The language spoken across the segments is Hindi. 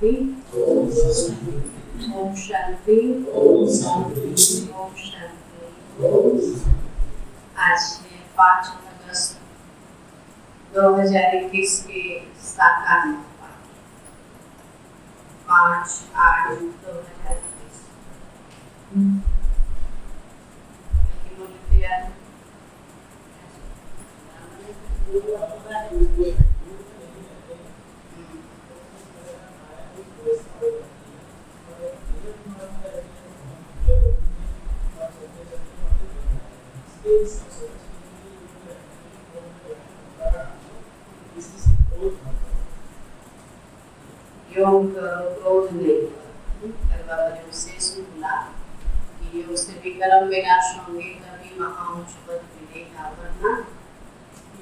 शांति। ओम शांति। ओम शांति। आज है 5 अगस्त 2021 के साकार 5/8/2021। योग क्रोध नहीं बाबा ने विशेष बोला कि योग से विक्रम विनाश होंगे तभी महाउच्च पद मिलेगा, वरना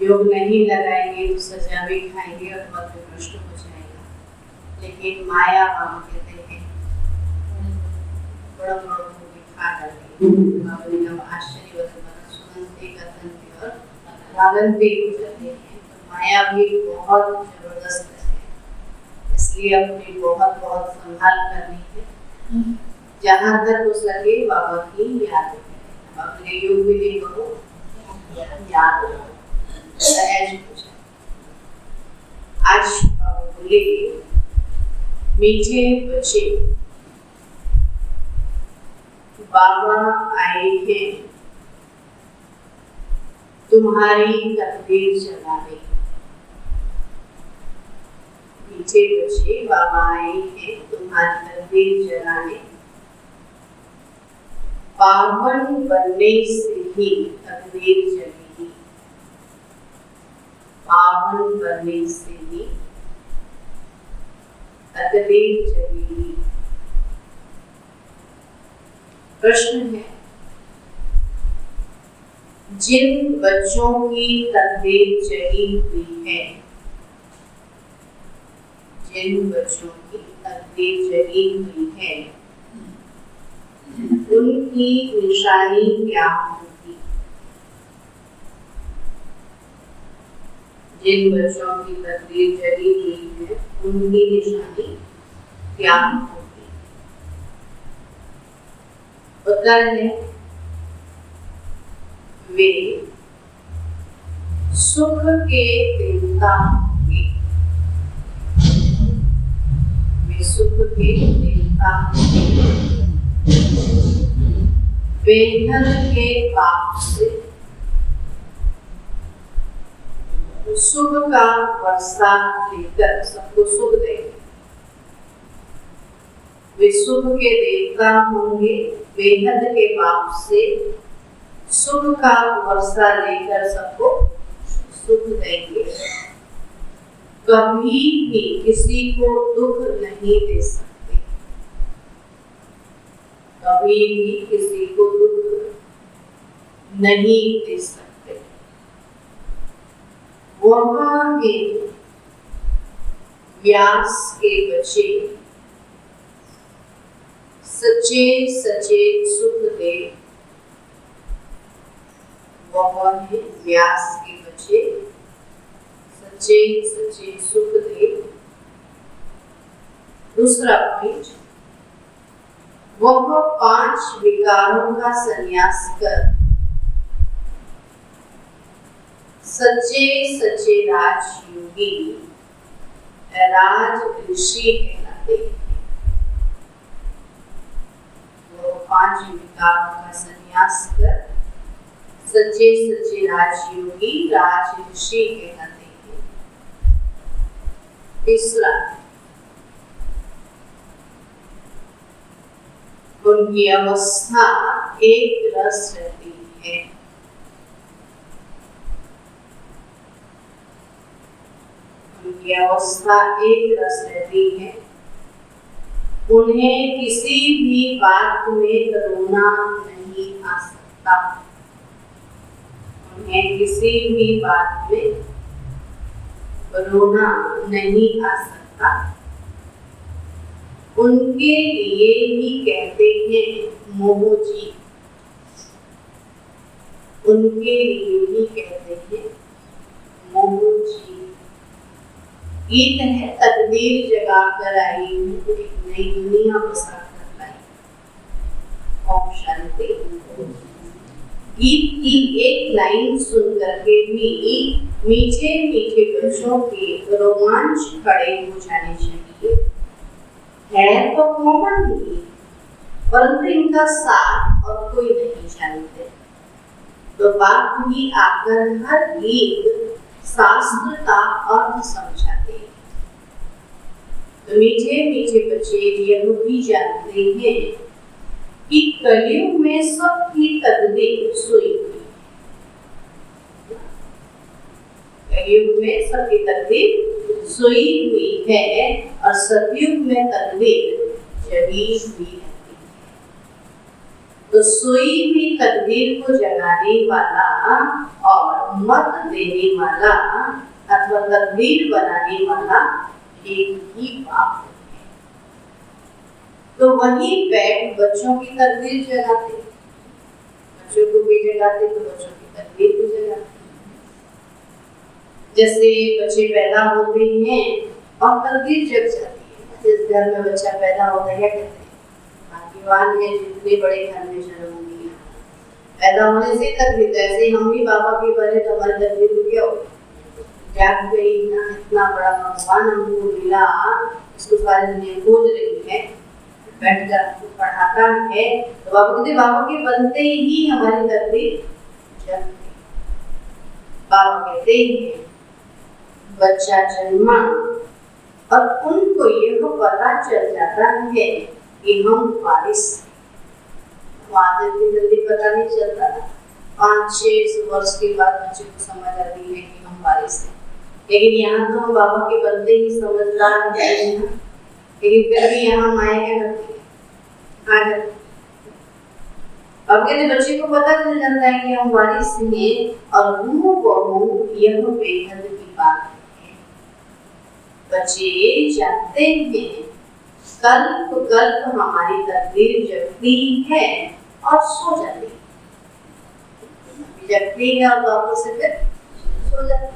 योग नहीं लगाएंगे तो सजा भी खाएंगे और पद भ्रष्ट हो जाएगा। लेकिन माया बाबा कहते हैं बड़ा बड़ा दिखा डालेंगे। बाबा ने कहा आश्चर्य सुनते कथनते और भागनते हो जाते हैं। तो माया भी बहुत जबरदस्त है, इसलिए अपनी बहुत बहुत संभाल करनी है। जहाँ तक हो सके बाबा की याद करें। बाबा ने योग भी नहीं करो, याद सहज हो जाए। आज बाबा बोले मीठे बच्चे बाबा आए हैं तुम्हारी तकदीर जगाने। मीठे बच्चे बाबा आए हैं तुम्हारी तकदीर जगाने। पावन बनने से ही तकदीर जगेगी। पावन बनने से ही तकदीर जगेगी। प्रश्न है, जिन बच्चों की तकदीर जगी हुई है, जिन बच्चों की तकदीर जगी हुई है, उनकी निशानी क्या होगी? जिन बच्चों की तकदीर जगी हुई है, उनकी निशानी क्या होगी? उत्तर है, वे सुख के देवता होंगे। वे सुख के देवता होंगे। बेहद के पाप से सुख का वर्षा लेकर सबको सुख देंगे। वे सुख के देवता होंगे। बेहद के पाप से सुख का वर्षा लेकर सबको सुख देंगे। कभी भी किसी को दुख नहीं दे सकते। कभी भी किसी को दुख नहीं दे सकते। वहाँ के व्यास के बच्चे सच्चे सच्चे सुख दे। वह है व्यास के बच्चे सच्चे सच्चे सुख दे। दूसरा पॉइंट, वह 5 विकारों का संन्यास कर सच्चे सच्चे राजयोगी राज ऋषि कहलाते हैं। वो 5 विकारों का संन्यास कर सच्चे सच्चे राजयोगी राज ऋषि कहलाते हैं। तीसरा, उनकी अवस्था एक रस रहती है। उनकी अवस्था एक रस रहती है। उन्हें किसी भी बात में रोना नहीं आ सकता। उन्हें किसी भी बात में रोना नहीं आ सकता। उनके लिए ही कहते हैं मोहजी। उनके लिए ही कहते हैं मोहजी। गीत है तकदीर जगा कर आई हूँ, एक नई दुनिया बसा कर लाई। ओम शांति। गीत की एक लाइन सुन करके भी मीठे मीठे बच्चों के रोमांच खड़े हो जाने चाहिए। है तो कॉमन ही, परंतु इनका साथ और कोई नहीं जानते। तो बात ही आकर हर गीत शास्त्र का अर्थ समझाते हैं। तो मीठे मीठे बच्चे यह भी जानते हैं कि कलयुग में सबकी तकदीर सोई हुई है। कलयुग में सबकी तकदीर सोई हुई है और सतयुग में तकदीर जगी हुई रहती है। तो सोई हुई तकदीर को जगाने वाला और मत देने वाला अथवा तकदीर बनाने वाला एक ही बाप है। तो वही बैठ बच्चों की तकदीर जगाते, बच्चों को भी जगाते तो बच्चों की तकदीर को जगाते। जैसे बच्चे पैदा होते हैं और तकदीर जग जाती है। जिस घर में बच्चा पैदा होता है क्या कहते हैं, भाग्यवान है जितने बड़े घर में जन्म लिया। पैदा होने से तकदीर, ऐसे हम भी बाबा के बने तो हमारी तकदीर को क्या हो जाग गई ना। इतना बड़ा भगवान हमको मिला, इसको सारी दुनिया खोज रही है, बैठकर हमको पढ़ाता है। तो बाबा के बनते ही हमारी तकदीर जग गई। बाबा कहते हैं बच्चा जन्मा और उनको यह पता चल जाता है कि हम वारिस जल्दी पता नहीं चलता। 5-6 वर्ष के बाद बच्चे को समझ आती है कि हम वारिस हैं। लेकिन यहाँ तो हम बाबा के बनते ही समझदार हैं, लेकिन फिर भी यहाँ माया क्या करती है, आ जाती है। अब कहते बच्चे को पता चल जाता है कि हम वारिस हैं और हूँ यह बेहद की बात है। बच्चे जानते हैं कल्प कल्प हमारी तकदीर जगती है और सो जाती है, जगती है और वापस से फिर सो जाती है।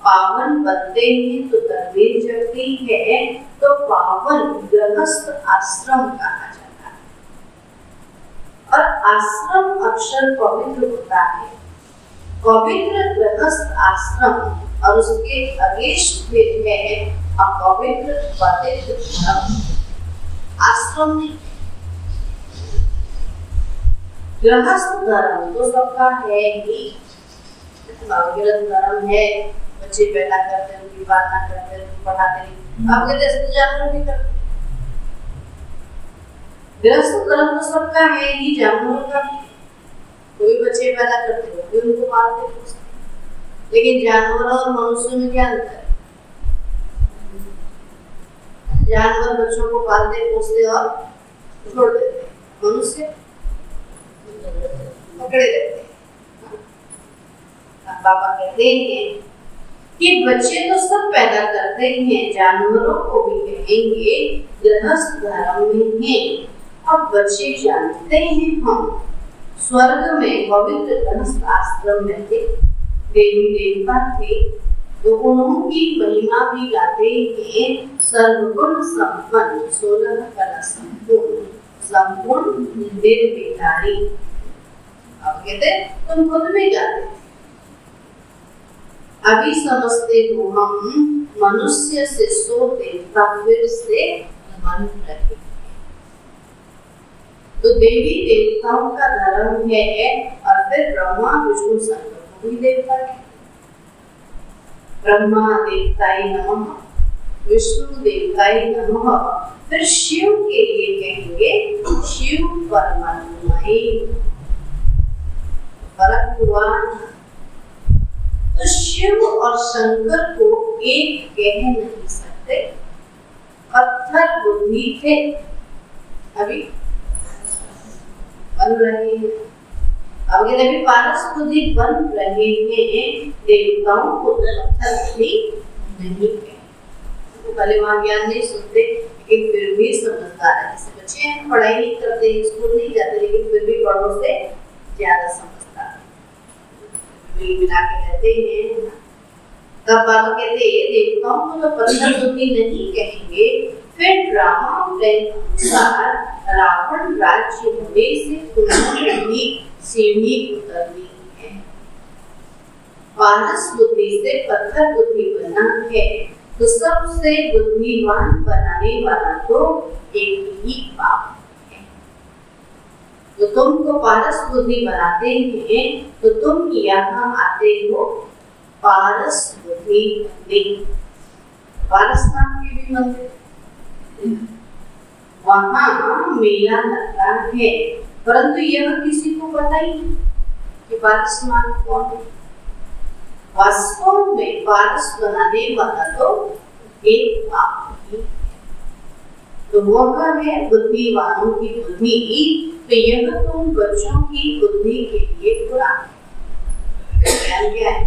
पावन बनते हैं तो तकदीर जगती है, तो पावन गृहस्थ आश्रम कहा जाता है। और आश्रम अक्षर पवित्र होता है। पवित्र गृहस्थ आश्रम और उसके अगेंश फिर है अपवित्र पतित धर्म। आश्रम नहीं, गृहस्थ धर्म तो सबका है ही। गृहस्थ धर्म है, बच्चे पैदा करते हैं, उनकी पालना करते हैं, उनको पढ़ाते हैं। अब गृहस्थ जानवर भी करते हैं। गृहस्थ धर्म तो सबका है ही, जानवरों का भी। कोई बच्चे पैदा करते हैं, कोई उनको पालते हैं। लेकिन जानवरों और मनुष्यों में क्या अंतर है? जानवर बच्चों को पालते पोसते और छोड़ देते, मनुष्य पकड़े रहते हैं। बाबा कहते हैं कि बच्चे तो सब पैदा करते हैं, जानवरों को भी कहेंगे गृहस्थ धर्म में हैं। अब बच्चे जानते हैं हम स्वर्ग में पवित्र गृहस्थ आश्रम में थे, देवी देवता थे, तो उन्होंने महिमा भी गाते हैं। सर्वगुण संपन्न 16 कला संपूर्ण संपूर्ण निर्विकारी। अब कहते तुम खुद में गाते, अभी समझते हो हम मनुष्य से सो देवता फिर से बन रहे। तो देवी देवताओं का धर्म है और फिर ब्रह्मा विष्णु शंकर को भी देवता है। ब्रह्मा देवताय नमः, विष्णु देवताय नमः, फिर शिव के लिए कहेंगे शिव परमात्माए। फर्क हुआ। तो शिव और शंकर को एक कह नहीं सकते। पत्थर बुद्धि थे, अभी बन रहे हैं। अब ये भी पारस बुद्धि बन रहे हैं। देवताओं को पत्थर बुद्धि नहीं है। भले वहाँ ज्ञान नहीं सुनते, लेकिन फिर भी समझदार है। जैसे बच्चे हैं, पढ़ाई नहीं करते, स्कूल नहीं जाते, लेकिन फिर भी बड़ों से ज्यादा समझदार मिला के रहते हैं। तब बाबा कहते हैं देवताओं को तो पत्थर बुद्धि नहीं कहेंगे। फिर ड्रामा प्लान अनुसार रावण राज्य होने से पुनः सीढ़ी उतरनी है। पारस बुद्धि से पत्थर बुद्धि बनना है तो सबसे बुद्धिमान बनाने वाला तो एक ही बाप है। तो तुमको पारस बुद्धि बनाते हैं तो तुम यहाँ आते हो पारस बुद्धि मंदिर। पारस नाम के भी मंदिर, वहाँ मेला लगता है, परंतु यह किसी को पता ही नहीं कि पारस नाम कौन है। वास्तव में पारस बनाने वाला तो एक बाप ही है। तो वह है बुद्धिवानों की बुद्धि। तो यह तुम बच्चों की बुद्धि के लिए खुराक है। ज्ञान क्या है?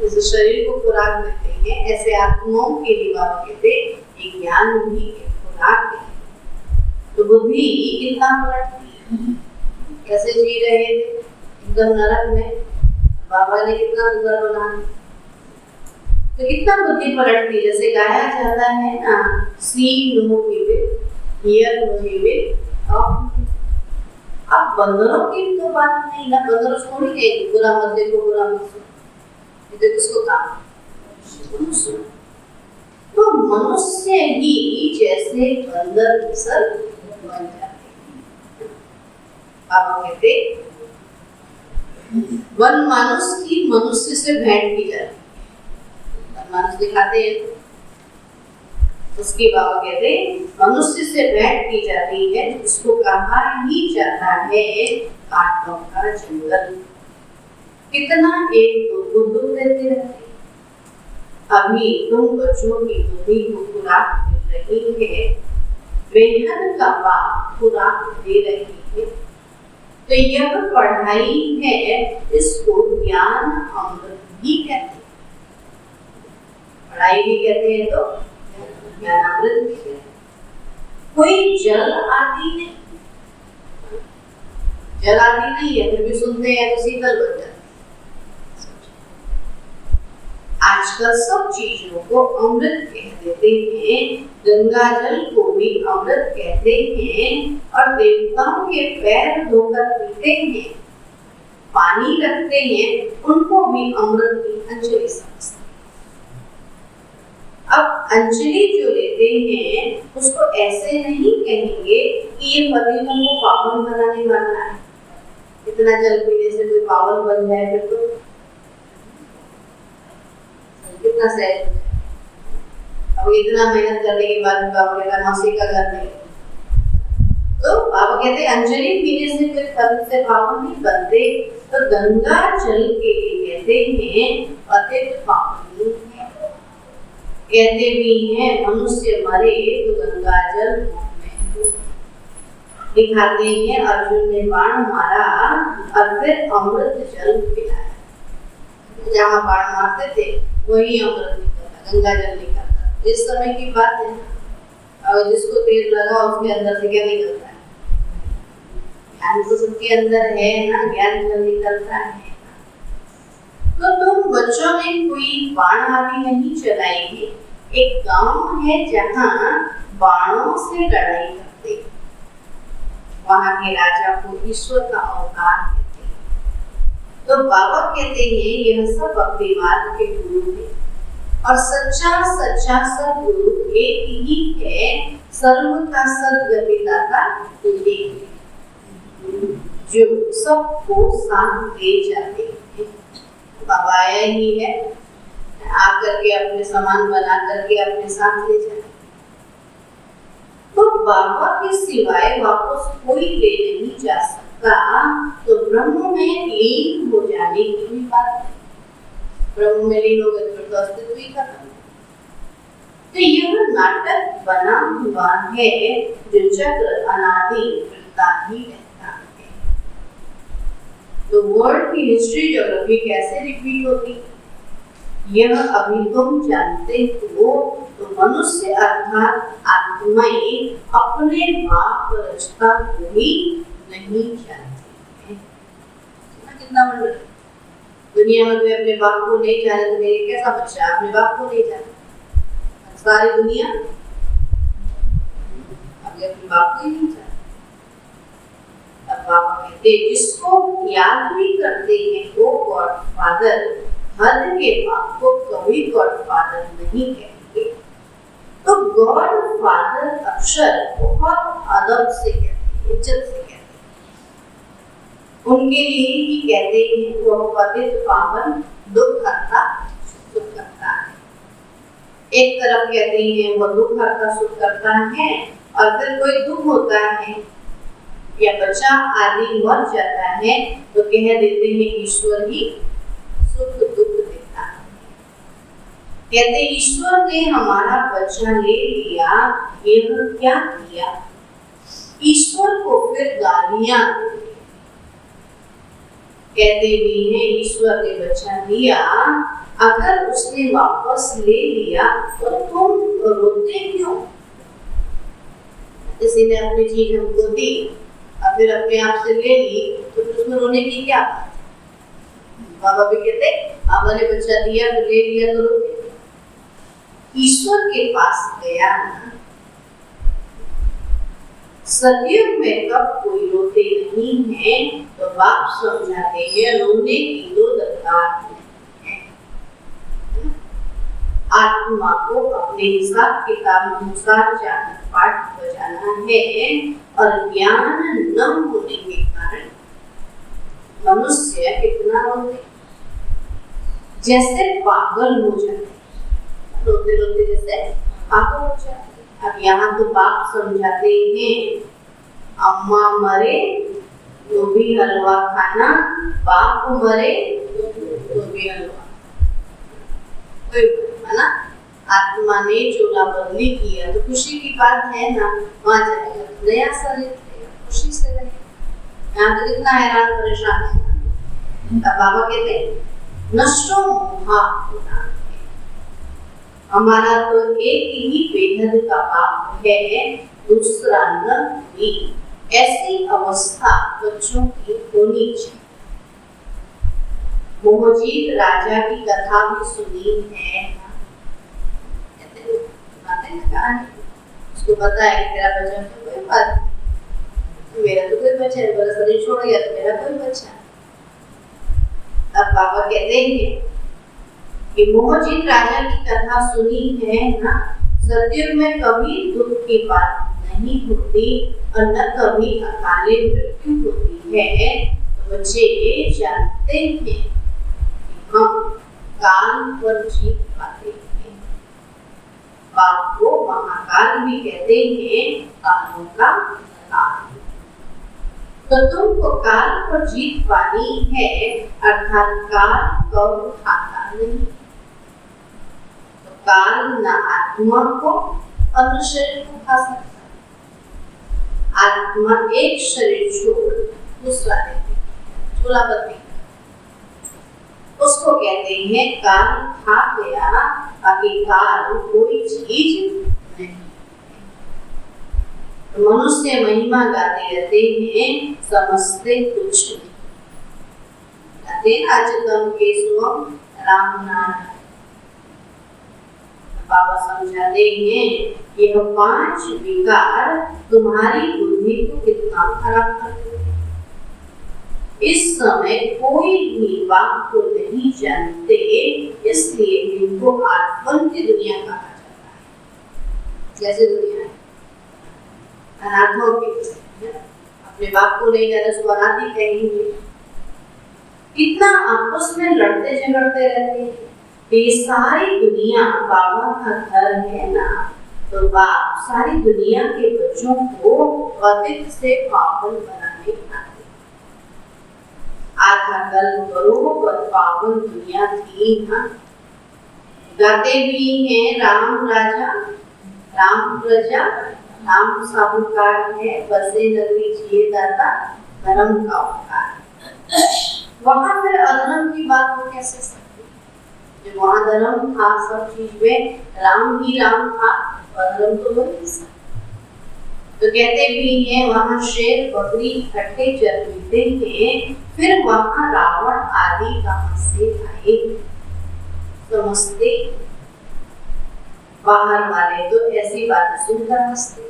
जैसे शरीर को खुराक देते हैं, ऐसे आत्माओं के लिए बाबा कहते एक ज्ञान भी है, खुराक है। तो बुद्धि कितना पलटती है, कैसे जी रहे थे एकदम नरक में, बाबा ने कितना सुंदर बना। तो कितना बुद्धि पलटती, जैसे गाया जाता है ना, see no evil, hear no evil. अब बंदरों की तो बात नहीं ना, बंदरों छोड़ ही गए, बुरा मत देखो, बुरा मत सुनो, किसको कहा। तो मनुष्य ही जैसे बंदर मिसल बन जाते हैं। बाबा कहते वन मानुष की मनुष्य से भेंट की जाती है। वन मानुष दिखाते हैं, उसकी बाबा कहते मनुष्य से भेंट की जाती है, उसको कहा ही जाता है कांटों का जंगल। कितना एक तो दुख देते रहते। अभी तुम बच्चों की बुद्धि को खुराक मिल रही है, बेहद का बाप खुराक दे रही है। तो यह पढ़ाई है, इसको ज्ञान अमृत भी कहते हैं। पढ़ाई भी कहते हैं तो ज्ञान अमृत भी कहते हैं। कोई जल आदि नहीं, जल आदि नहीं है, फिर भी सुनते हैं तो शीतल बन जाते। आजकल सब चीजों को अमृत कह देते हैं, गंगा जल को भी अमृत कहते हैं, और देवताओं के पैर धोकर पीते हैं, पानी रखते हैं, उनको भी अमृत की अंजलि समझते हैं। अब अंजलि जो लेते हैं उसको ऐसे नहीं कहेंगे कि ये पति तुमको पावन बनाने वाला है, इतना जल पीने से कोई पावन बन जाए, फिर तो कितना सहज। अब इतना मेहनत करने के बाद बाबा कहता मौसी का घर नहीं। तो बाबा कहते अंजलि पीने से कोई फल से पावन नहीं बनते। तो गंगा जल के लिए कहते हैं अतित पावनी है। कहते भी हैं मनुष्य मरे तो गंगा जल में दिखाते हैं। अर्जुन ने बाण मारा और फिर अमृत जल पिलाया। जहाँ बाण मारते थे वही अमृत निकलता, गंगा जल निकलता। इस समय की बात है, और जिसको तेल लगा उसके अंदर से क्या निकलता है? ज्ञान तो सबके अंदर है ना, ज्ञान जल निकलता है। तो तुम बच्चों में कोई बाण आदि नहीं चलाएंगे। एक गांव है जहाँ बाणों से लड़ाई करते, वहाँ के राजा को ईश्वर का अवतार देते। तो बाबा कहते हैं यह सब भक्तिवाद के गुरु है, और सच्चा सच्चा सदगुरु एक ही है, सर्व का सदगतिदाता एक है, जो सबको साथ ले जाते हैं। बाबा आया ही है, आकर के अपने समान बना करके अपने साथ ले जाते। तो बाबा के सिवाय वापस कोई ले नहीं जा सकता। तो ब्रह्म में लीन हो जाने की भी बात है। ब्रह्म में लीन हो गए तो अस्तित्व ही खत्म। तो यह नाटक बना हुआ है जो चक्र अनादि चलता ही रहता है। तो वर्ल्ड की हिस्ट्री ज्योग्राफी कैसे रिपीट होती है यह अभी तुम जानते हो। तो मनुष्य अर्थात आत्माएं अपने बाप रचता को भी नहीं जानती है। कितना वंडर। दुनिया में कोई अपने बाप को नहीं जाने तो मेरी कैसा बच्चा अपने बाप को नहीं जाने, सारी दुनिया अभी अपने बाप को ही नहीं जाने। अब बाबा कहते जिसको याद भी करते हैं वो गॉड फादर, हद के बाप को कभी गॉड फादर नहीं कहेंगे। तो गॉड फादर अक्षर बहुत अदब से कहते हैं, इज्जत से कहते हैं। उनके लिए ही कहते हैं वो पतित पावन दुख हरता सुख करता है। एक तरफ कहते हैं वो दुख हरता सुख करता है, और फिर कोई दुख होता है या बच्चा आदि मर जाता है तो कह देते हैं ईश्वर ही सुख दुख देता है। कहते ईश्वर ने हमारा बच्चा ले लिया, ये क्या किया? ईश्वर को फिर गालियां कहते भी हैं ईश्वर ने बच्चा दिया, अगर उसने वापस ले लिया तो तुम रोते क्यों? किसी ने अपनी चीज हमको दी और फिर अपने आप से ले ली तो फिर उसमें रोने की क्या बात? बाबा भी कहते आपने ने बच्चा दिया तो ले लिया तो रोते। ईश्वर के पास गया ना, सतयुग में कब कोई रोते नहीं है तो बाप समझाते हैं रोने की दो दरकार है। आत्मा को अपने हिसाब किताब अनुसार जाकर पाठ बजाना है, और ज्ञान न होने के कारण मनुष्य कितना रोते, जैसे पागल हो जाते, रोते रोते जैसे पागल हो जाते। अब यहाँ तो बाप समझाते हैं अम्मा मरे तो भी हलवा खाना, बाप मरे तो भी हलवा, है ना? आत्मा ने चोला बदली किया तो खुशी की बात है ना, वहां जाएगा नया शरीर खुशी से रहे। यहाँ तो कितना हैरान परेशान है। तब बाबा कहते नष्टो मोहा होना, हमारा तो एक ही बेहद का पाप है, दूसरा न हुई। ऐसी अवस्था बच्चों की होनी चाहिए। मोहजीत राजा की कथा भी सुनी है, उसको पता है कि मेरा बच्चा तो कोई बात नहीं, मेरा तो कोई बच्चा है, मेरा शरीर छोड़ गया तो मेरा कोई बच्चा। अब बाबा कहते हैं कि मोहजीत राजा की कथा सुनी है ना, सतयुग में कभी दुख की बात नहीं होती और न कभी अकाले मृत्यु होती है। तो बच्चे ये जानते हैं कि हम काल पर जीत पाते हैं। बाप को महाकाल भी कहते हैं, कालों का काल। तो तुमको काल पर जीत पानी है, अर्थात काल कब उठाता नहीं। तो काल न आत्मा को और न शरीर को खा सकता। आत्मा एक शरीर छोड़ दूसरा देती, चूल्हा बत्ती, उसको कहते हैं काल खा गया, बाकी काल कोई चीज नहीं। तो मनुष्य महिमा गाते रहते हैं, समझते कुछ नहीं। अचतम के सुम राम नाम। बाबा समझाते हैं यह 5 विकार तुम्हारी बुद्धि को कितना खराब करते हैं। इस समय कोई भी बाप को नहीं जानते, इसलिए इनको आत्मन की दुनिया कहा जाता है। जैसे दुनिया अनाथों की, अपने बाप को नहीं जाने उसको अनाथ ही कहेंगे। कितना आपस में लड़ते झगड़ते रहते हैं। ये सारी दुनिया बाबा का घर है ना, तो बाप सारी दुनिया के बच्चों को पतित से पावन बनाने आते। आधा कल बरोबर पावन दुनिया थी ना। गाते भी हैं राम राजा राम प्रजा राम साहूकार है, बसे नगरी जिए दाता धर्म का उपकार। वहां फिर अधर्म की बात हो कैसे सकती? जब वहां धर्म था, सब चीज में राम ही राम था, अधर्म तो हो नहीं सकता। तो कहते भी हैं वहाँ शेर बकरी इकट्ठे चरते हैं, फिर वहाँ रावण आदि कहाँ से आए? समझते बाहर वाले तो ऐसी बातें सुनकर हंसते,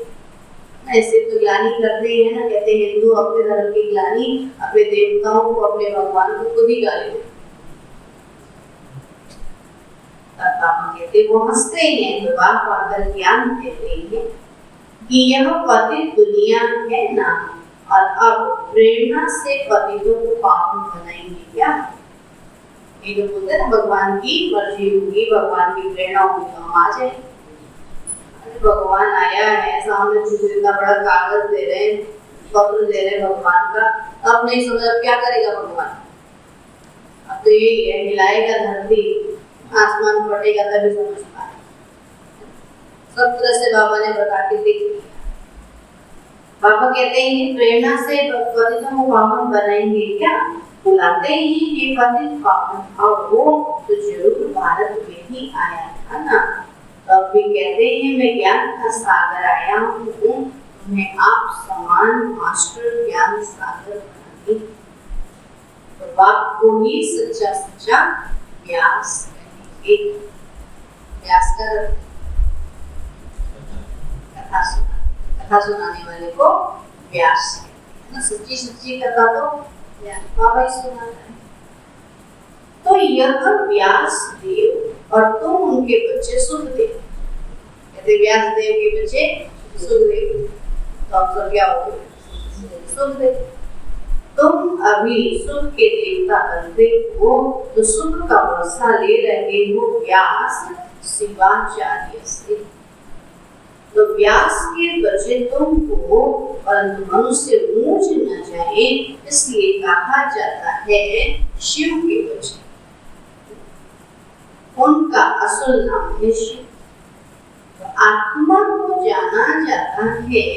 ऐसे तो ग्लानि करते हैं ना, कहते हैं हिंदू अपने धर्म की ग्लानि अपने देवताओं को, अपने भगवान को खुद ही गाली देते। कहते वो हंसते हैं तो बात पाकर ज्ञान देते हैं कि यह पतित दुनिया है ना, और अब प्रेरणा से पतितों को पावन बनाएंगे क्या? ये जो बोलते हैं ना भगवान की मर्जी होगी, भगवान की प्रेरणा होगी तो हम आ जाए। भगवान आया है सामने, तुझे इतना बड़ा कागज दे रहे हैं, पत्र दे रहे हैं भगवान का, अब नहीं समझ अब क्या करेगा भगवान? अब तो यही है, हिलाएगा धरती आसमान फटेगा तभी समझ पाए। सब तरह से बाबा ने बता के देख लिया। बाबा कहते हैं प्रेरणा से पतितों को पावन बनाएंगे क्या? बुलाते ही ये पतित पावन, और वो तो जरूर भारत में ही आया था ना। तब भी कहते हैं मैं ज्ञान का सागर आया हूँ, तुम्हें आप समान मास्टर ज्ञान सागर बनाएंगे। तो बाप को ही सच्चा सच्चा व्यास कहेंगे। व्यास का कथा सुनाने वाले को व्यास है ना, सच्ची सच्ची कथा तो बाबा ही सुनाता है। तो यह व्यास देव और तुम उनके बच्चे सुखदेव, कहते व्यास देव के बच्चे सुखदेव, तो आप सब क्या हो सुखदेव। तुम अभी सुख के देवता बनते हो, तो सुख का वर्षा ले रहे हो व्यास शिवाचार्य से। तो व्यास के बच्चे तुम हो, परंतु मनुष्य ऊंच न जाए, इसलिए कहा जाता है शिव के बच्चे। उनका असल नाम है शिव। तो आत्मा को जाना जाता है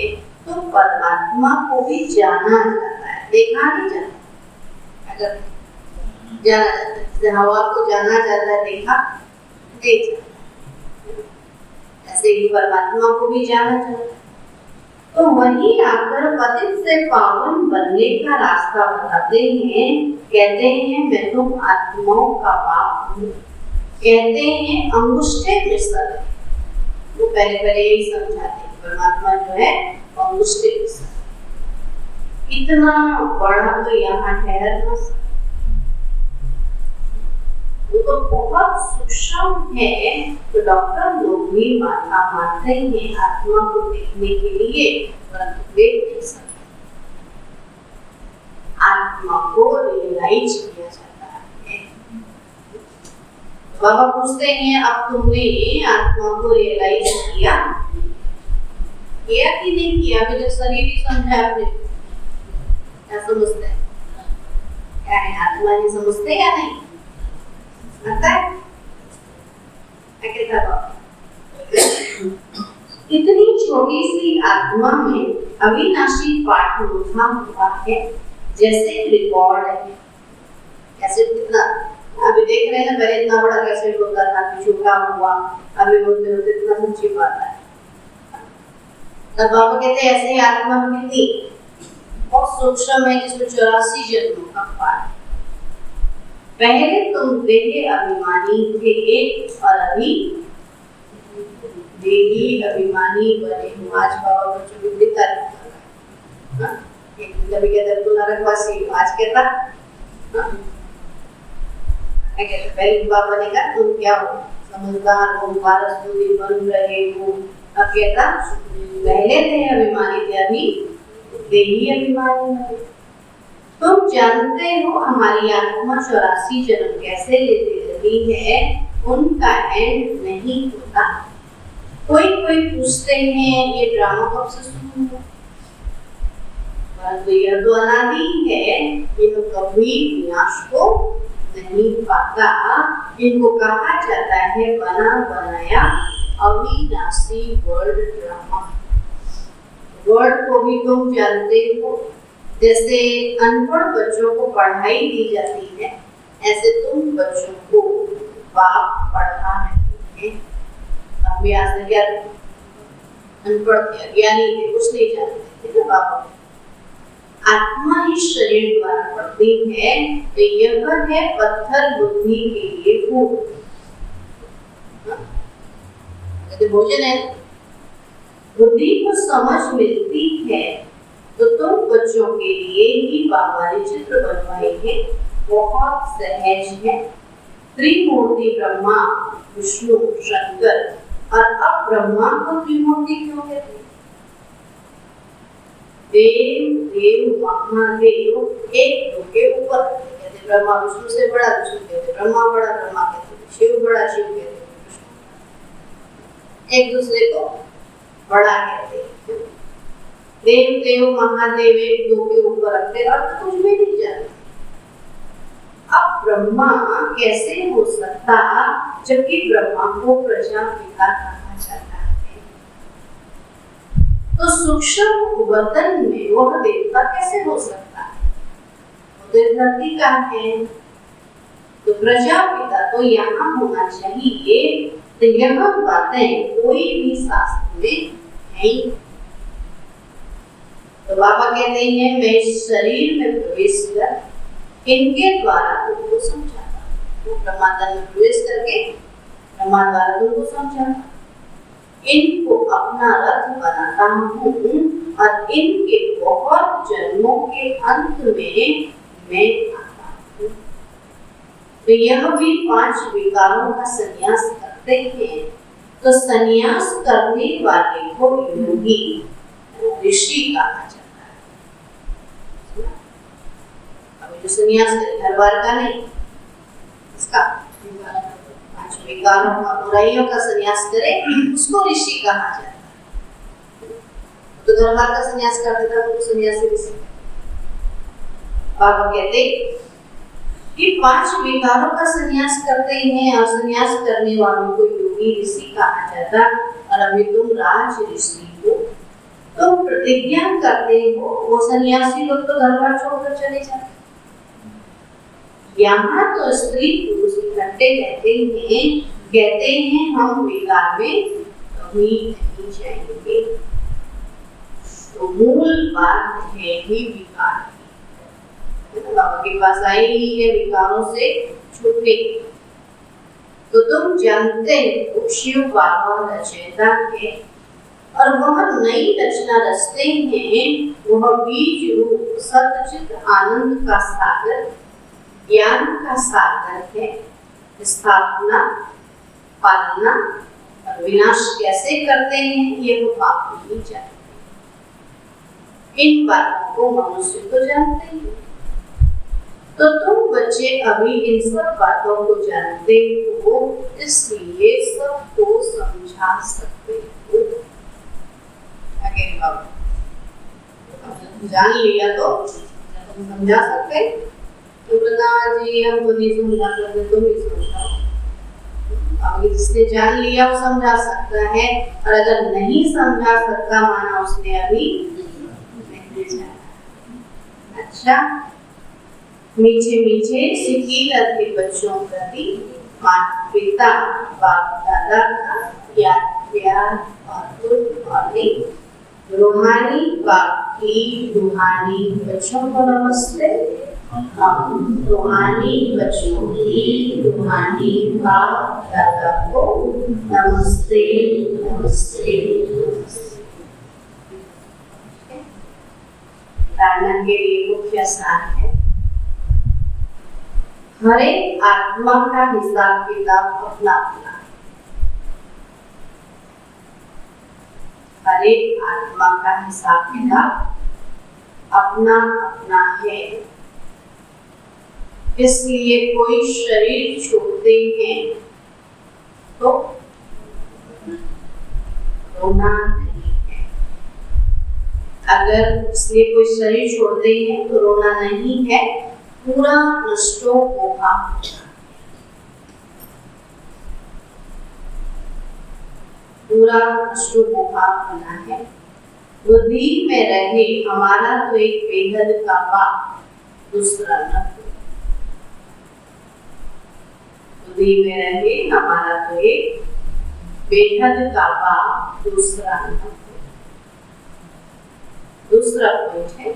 तो परमात्मा को भी जाना जाता है, देखा नहीं जाता। अगर जाना जाता है, जैसे हवा को जाना जाता है, देखा देख जाता, ऐसे ही परमात्मा को भी जाना जाता है। तो वही आकर पतित से पावन बनने का रास्ता बताते हैं। कहते हैं मैं तुम आत्माओं का बाप हूँ, कहते हैं अंगुष्ठे में सर। वो पहले यही समझाते हैं परमात्मा जो है अंगुष्ठे में सर, इतना बड़ा तो यहाँ ठहर न सकता, वो तो बहुत सूक्ष्म है। तो डॉक्टर लोग भी मानते हैं आत्मा को देखने के लिए, परंतु देख नहीं सकते। आत्मा को रियलाइज किया जाता है। बाबा पूछते हैं अब तुमने आत्मा को रियलाइज किया कि नहीं किया? अभी तो शरीर ही समझा आपने, क्या समझते हैं? क्या है आत्मा ही समझते या नहीं? इतनी छोटी सी आत्मा में अविनाशी पाठ लिखा हुआ है, जैसे रिकॉर्ड है। कैसेट कितना अभी देख रहे हैं ना, पहले इतना बड़ा कैसेट होता था, छोटा हुआ, अभी होते होते इतना ऊंची बात है। तब बाबा कहते हैं ऐसे ही आत्मा कितनी बहुत सूक्ष्म है, जिसमें 84 जन्मों का पाठ। पहले तुम देह अभिमानी थे और अभी देही अभिमानी बने हो। आज बाबा बच्चों को दिखता है, कभी कहते तो नरकवासी, आज कहता पहले बाबा ने कहा तुम क्या हो, समझदार हो, भारत बन रहे हो। अब कहता पहले थे अभिमानी थे, अभी देही अभिमानी बने। तुम जानते हो हमारी आत्मा 84 जन्म कैसे लेती रही है, उनका एंड नहीं होता। कोई पूछते हैं ये ड्रामा कब से शुरू हुआ, परंतु यह तो अनादि है, यह कभी विनाश को नहीं पाता। इनको कहा जाता है बना बनाया अविनाशी वर्ल्ड ड्रामा। वर्ल्ड को भी तुम जानते हो, जैसे अनपढ़ बच्चों को पढ़ाई दी जाती है, ऐसे तुम बच्चों को बाप पढ़ा रहे हैं। अभ्यास क्या अनपढ़ थे, अज्ञानी थे, कुछ नहीं जानते थे ना बाबा। आत्मा ही शरीर द्वारा बढ़ती है, तो यह है पत्थर बुद्धि के लिए फूल। भोजन है, बुद्धि को समझ मिलती है तो तुम बच्चों के लिए ही बाबा ने चित्र बनवाए हैं, बहुत सहज है। त्रिमूर्ति ब्रह्मा विष्णु शंकर, और अब ब्रह्मा को त्रिमूर्ति क्यों कहते हैं? देव देव महादेव एक दो के ऊपर कहते, ब्रह्मा विष्णु से बड़ा, विष्णु कहते ब्रह्मा बड़ा, ब्रह्मा कहते शिव बड़ा, शिव कहते एक दूसरे को बड़ा कहते हैं। देव देव महादेव एक दो के ऊपर रखते, अर्थ कुछ भी नहीं जानते। अब ब्रह्मा कैसे हो सकता जबकि ब्रह्मा को प्रजापिता कहा जाता है? तो सूक्ष्म वतन में वह देवता कैसे हो सकता है? वो तो धरती का है, तो प्रजापिता तो यहाँ होना चाहिए। तो यह बातें कोई भी शास्त्र में है ही। तो बाबा कहते हैं मैं इस शरीर में प्रवेश कर इनके द्वारा तुमको समझाता हूँ। ब्रह्मांड में प्रवेश करके ब्रह्मा द्वारा तुमको समझाता, इनको अपना रथ बनाता हूँ और इनके बहुत जन्मों के अंत में मैं आता हूँ। तो यह भी 5 विकारों का संन्यास करते हैं। तो संन्यास करने वाले को योगी ऋषि कहा जाता है। अब जो संन्यास करे घर बार का नहीं, इसका 5 विकारों का, बुराइयों का संन्यास करे उसको ऋषि कहा जाता है। तो घर बार का संन्यास कर देता तो संन्यासी ऋषि। बाबा कहते कि 5 विकारों का संन्यास करते हैं और संन्यास करने वालों को योगी ऋषि कहा जाता। और अभी तुम राज ऋषि हो, तुम प्रतिज्ञा करते हो। वो सन्यासी लोग तो घर बार छोड़कर चले जाते, यहाँ तो स्त्री पुरुष इकट्ठे रहते हैं, कहते हैं हम विकार में कभी नहीं जाएंगे। तो मूल बात है ही विकार। बाबा के पास आई ही है विकारों से छूटने की। तो तुम जानते हो शिव बाबा रचयिता है और वह नई रचना रचते हैं। वह बीज रूप सतचित आनंद का सागर, ज्ञान का सागर है। स्थापना, पालना और विनाश कैसे करते हैं ये वो बाप नहीं जानते। इन बातों को मनुष्य तो जानते हैं। तो तुम बच्चे अभी इन सब बातों को जानते हो, इसलिए सबको समझा सकते हो। जान लिया तो समझा सकते। तो जी हमको नहीं समझा सकते, तुम ही समझाओ। अब जिसने जान लिया वो समझा सकता है, और अगर नहीं समझा सकता माना उसने अभी नहीं जाना। अच्छा, मीठे मीठे सिखी के बच्चों प्रति माता पिता बाप दादा का प्यार और गुड मॉर्निंग। रूहानी बाप की रूहानी बच्चों को नमस्ते। रूहानी बच्चों की रूहानी बाप दादा को नमस्ते नमस्ते नमस्ते। धारणा के लिए मुख्य सार है, हर एक आत्मा का हिसाब किताब अपना अपना है। हर एक आत्मा का हिसाब किताब अपना अपना है। इसलिए कोई शरीर छोड़ते हैं तो रोना नहीं है। अगर इसलिए कोई शरीर छोड़ते हैं तो रोना नहीं है, पूरा नष्टो होगा। पूरा नष्टो होगा बना है। बुद्धि में रहे हमारा तो एक बेहद का बाप, दूसरा न हो। बुद्धि में रहे हमारा तो एक बेहद का बाप, दूसरा न हो। दूसरा पॉइंट है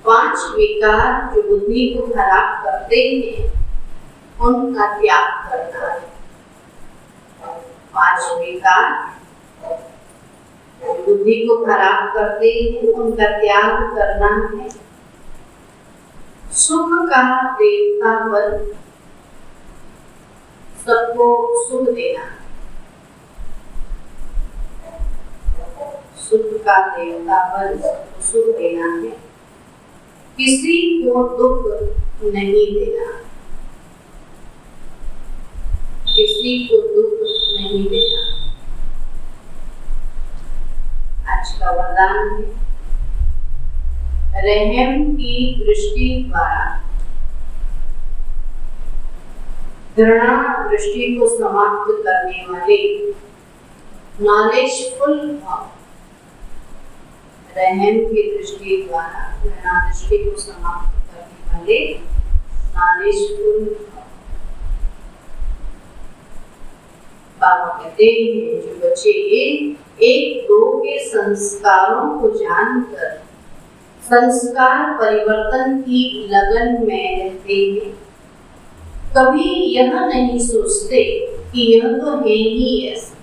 5 विकार जो बुद्धि को खराब करते हैं उनका त्याग करना है। 5 विकार जो बुद्धि को खराब करते हैं उनका त्याग करना है। सुख का देवता बन सबको सुख देना। सुख का देवता बन सबको सुख देना है। किसी को दुख नहीं देना। किसी को दुख नहीं देना। आज का वरदान है रहम की दृष्टि द्वारा घृणा दृष्टि को समाप्त करने वाले नॉलेजफुल भाव। रहम की दृष्टि द्वारा घृणा दृष्टि को समाप्त करने वाले नॉलेजफुल भाव। बाबा कहते हैं जो बच्चे एक दो के संस्कारों को जानकर संस्कार परिवर्तन की लगन में रहते हैं, कभी यह नहीं सोचते कि यह तो है ही ऐसा,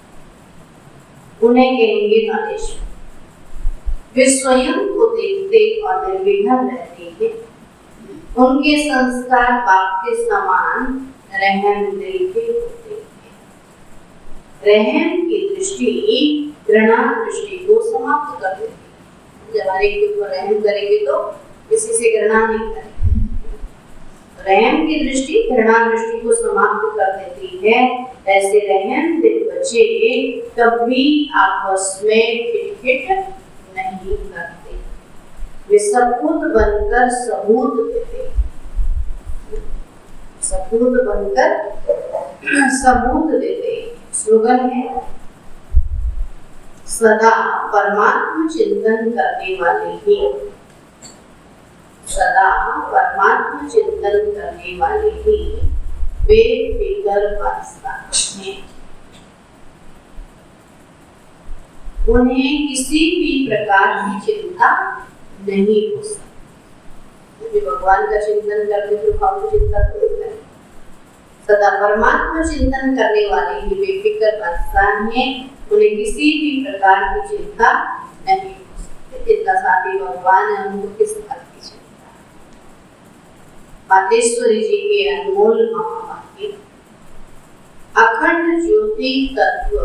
उन्हें कहेंगे नॉलेज। वे स्वयं को देखते और निर्विघ्न रहते हैं। उनके संस्कार बाप के समान रहम दिल के होते हैं। रहम की दृष्टि घृणा दृष्टि को समाप्त कर देती है। जब हर एक के ऊपर रहम करेंगे तो किसी से घृणा नहीं करेंगे। रहम की दृष्टि घृणा दृष्टि को समाप्त कर देती है। ऐसे रहम दिल बच्चे कभी आपस में खिटखिट नहीं करते। वे सपूत बनकर सबूत देते। सपूत बनकर सबूत देते। स्लोगन है सदा परमात्मा चिंतन करने वाले ही। सदा परमात्मा चिंतन करने वाले ही बेफिक्र वास्ता हैं। उन्हें किसी भी प्रकार की चिंता नहीं हो सकती। भगवान का चिंतन करते तो फालतू चिंता तो नहीं करें। सदा परमात्मा चिंतन करने वाले ही बेफिक्र वास्ता हैं। उन्हें किसी भी प्रकार की चिंता नहीं हो सकती। चिंता साथी भगवान है, उनको किस बात की चिंता। मातेश्वरी जी के अनमोल महावाक्य अखंड ज्योति तत्व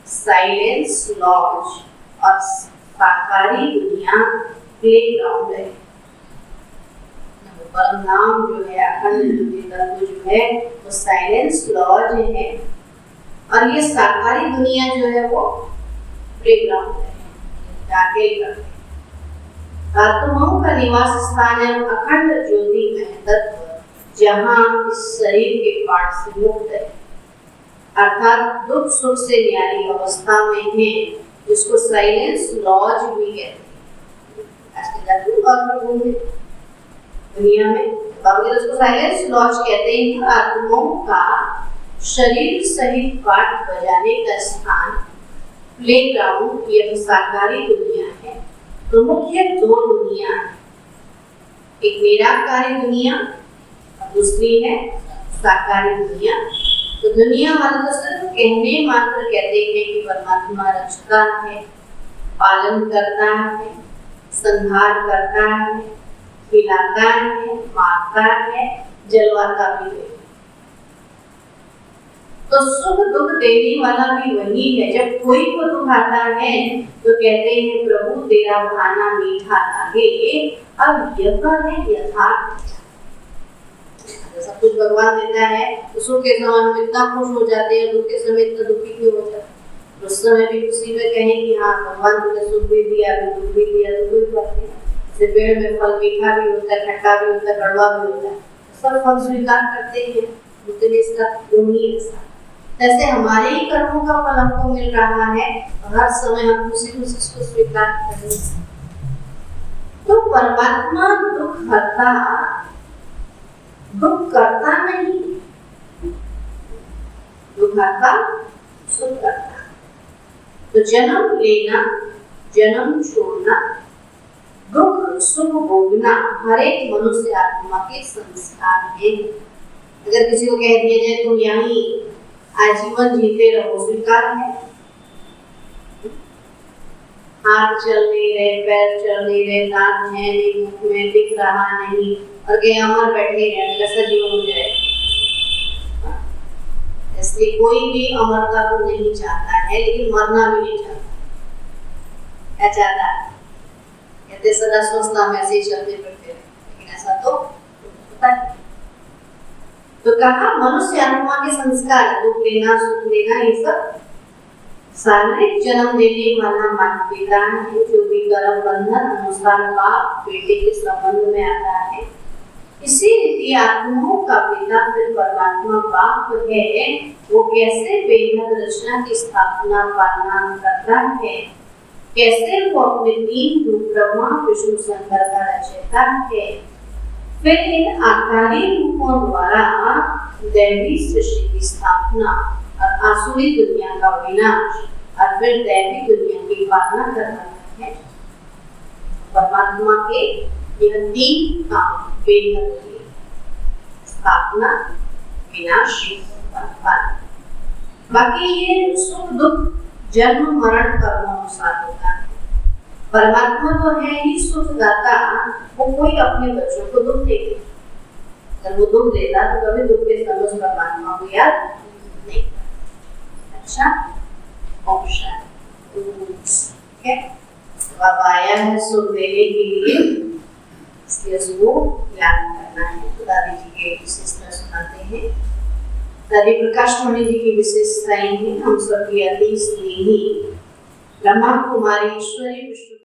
साइलेंस लॉज और साकारी दुनिया प्लेग्राउंड है। परम नाम जो है अखंड ज्योति तत्व जो है वो साइलेंस लॉज है और ये साकारी दुनिया जो है वो प्लेग्राउंड है। जाके करते आत्माओं का निवास स्थान है अखंड ज्योति में तत्व जहाँ इस शरीर के पार्ट से मुक्त है, अर्थात दुख सुख से न्यारी अवस्था में है, जिसको साइलेंस लॉज भी कहते हैं। दुनिया में उसको साइलेंस लॉज कहते हैं। आत्माओं का शरीर सहित पाठ बजाने का स्थान प्लेग्राउंड यह साकारी दुनिया है। तो मुख्य 2 दुनिया है, एक निराकारी दुनिया और दूसरी है साकारी दुनिया। तो दुनिया वाले तो सिर्फ कहने मात्र कहते हैं कि परमात्मा रचता है, पालन करता है, संहार करता है, खिलाता है, मारता है, जलवाता भी है। तो सुख दुख देने वाला भी वही है। जब कोई को दुख आता है तो कहते हैं प्रभु तेरा भाना मीठा लागे। अब यह है यथार्थ। सब कुछ भगवान देता है तो सुख के समय हम इतना खुश हो जाते हैं, दुख के समय इतना दुखी क्यों हो जाते हैं। उस समय भी खुशी में कहें कि हाँ भगवान तुमने सुख भी दिया, दुख भी दिया, तो कोई बात नहीं। जैसे पेड़ में फल मीठा भी होता है, खट्टा भी होता है, कड़वा भी होता है, सब फल स्वीकार करते हैं। उनके इसका गुण ही ऐसा। जैसे हमारे ही कर्मों का फल हमको मिल रहा है और हर समय हम खुशी खुशी इसको स्वीकार करें। तो परमात्मा दुख हरता, दुख करता नहीं, दुख हरता सुख करता। तो जन्म लेना जन्म छोड़ना, दुख सुख भोगना हर एक मनुष्य आत्मा के संस्कार है। अगर किसी को कह दिया जाए तुम यहीं आजीवन जीते रहो, स्वीकार है? हाथ चल नहीं रहे, पैर चल नहीं रहे, दांत है नहीं, मुख में दिख रहा नहीं, और के अमर बैठे हैं, कैसा जीवन हो जाए? इसलिए कोई भी अमरता को नहीं चाहता है, लेकिन मरना भी नहीं चाहता। क्या चाहता है? कहते सदा सोचना में ऐसे ही चलते फिरते, लेकिन ऐसा तो होता है। तो कहा मनुष्य आत्मा के संस्कार, दुख लेना सुख लेना, ये सब शारीरिक जन्म देने वाला माता पिता है, जो भी गर्भ बंधन अनुसार बाप बेटे के संबंध में आता है। इसी रीति आत्माओं का पिता फिर परमात्मा बाप है, वो कैसे बेहद रचना की स्थापना पालना करता है, कैसे वो अपने तीन रूप ब्रह्मा विष्णु शंकर का रचयिता है, फिर इन आकारी रूपों द्वारा दैवी सृष्टि की स्थापना और आसुरी दुनिया का विनाश और फिर दैवी दुनिया की पालना करना है। परमात्मा के यह तीन काम बेहद स्थापना, विनाश और पालना। बाकी ये सुख दुख जन्म मरण कर्मानुसार होता है। परमात्मा तो है ही सुखदाता, वो कोई अपने बच्चों को दुख नहीं देता। अगर वो दुख देता तो कभी दुख के समय उस परमात्मा को याद नहीं करता। अच्छा, ठीक है, अब आया है सुख देने के लिए, इसलिए उसको याद करना है। तो दादी जी के विशेषता सुनाते हैं। दादी प्रकाश मणि जी की विशेषताएं हैं। हम सबकी अति स्नेही ब्रह्मा कुमारी ईश्वरी विष्णु